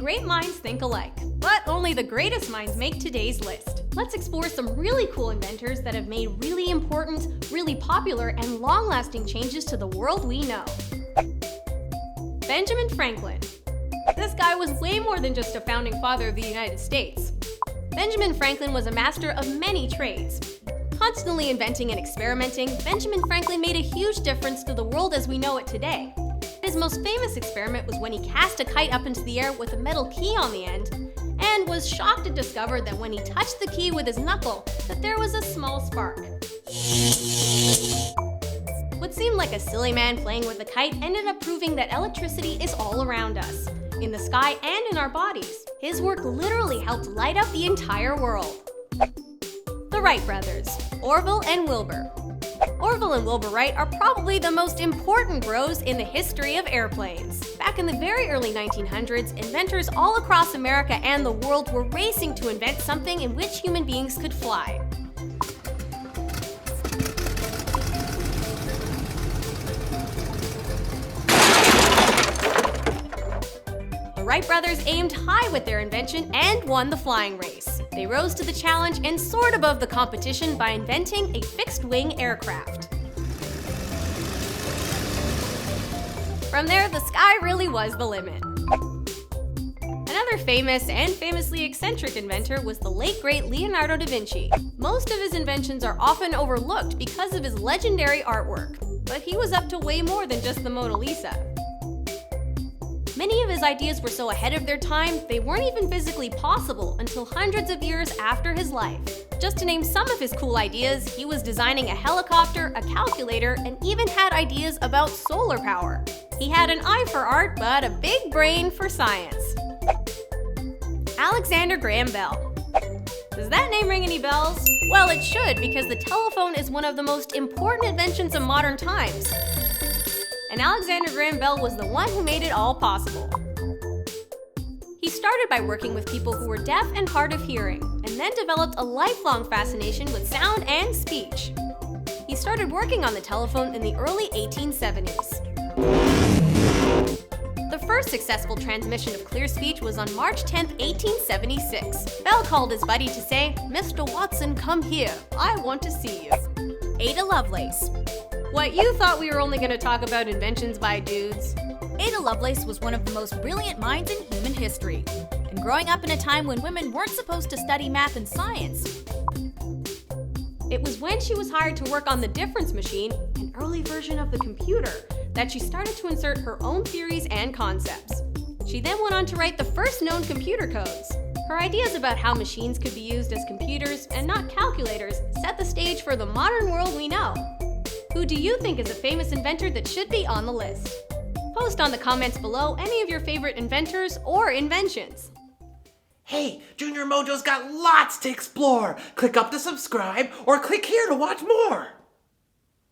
great minds think alike, but only the greatest minds make today's list. Let's explore some really cool inventors that have made really important, really popular, and long-lasting changes to the world we know. Benjamin Franklin. This guy was way more than just a founding father of the United States. Benjamin Franklin was a master of many trades. Constantly inventing and experimenting, Benjamin Franklin made a huge difference to the world as we know it today. His most famous experiment was when he cast a kite up into the air with a metal key on the end, and was shocked to discover that when he touched the key with his knuckle, that there was a small spark. What seemed like a silly man playing with a kite ended up proving that electricity is all around us, in the sky and in our bodies. His work literally helped light up the entire world. The Wright brothers, Orville and Wilbur. Orville and Wilbur Wright are probably the most important bros in the history of airplanes. Back in the very early 1900s, inventors all across America and the world were racing to invent something in which human beings could fly. The Wright brothers aimed high with their invention and won the flying race. They rose to the challenge and soared above the competition by inventing a fixed-wing aircraft. From there, the sky really was the limit. Another famous and famously eccentric inventor was the late great Leonardo da Vinci. Most of his inventions are often overlooked because of his legendary artwork, but he was up to way more than just the Mona Lisa. Many of his ideas were so ahead of their time, they weren't even physically possible until hundreds of years after his life. Just to name some of his cool ideas, he was designing a helicopter, a calculator, and even had ideas about solar power. He had an eye for art, but a big brain for science. Alexander Graham Bell. Does that name ring any bells? Well, it should, because the telephone is one of the most important inventions of modern times. And Alexander Graham Bell was the one who made it all possible. He started by working with people who were deaf and hard of hearing, and then developed a lifelong fascination with sound and speech. He started working on the telephone in the early 1870s. The first successful transmission of clear speech was on March 10, 1876. Bell called his buddy to say, "Mr. Watson, come here. I want to see you." Ada Lovelace. What, you thought we were only going to talk about inventions by dudes? Ada Lovelace was one of the most brilliant minds in human history. And growing up in a time when women weren't supposed to study math and science. It was when she was hired to work on the difference machine, an early version of the computer, that she started to insert her own theories and concepts. She then went on to write the first known computer codes. Her ideas about how machines could be used as computers and not calculators set the stage for the modern world we know. Who do you think is a famous inventor that should be on the list? Post on the comments below any of your favorite inventors or inventions. Hey, JrMojo's got lots to explore. Click up to subscribe or click here to watch more.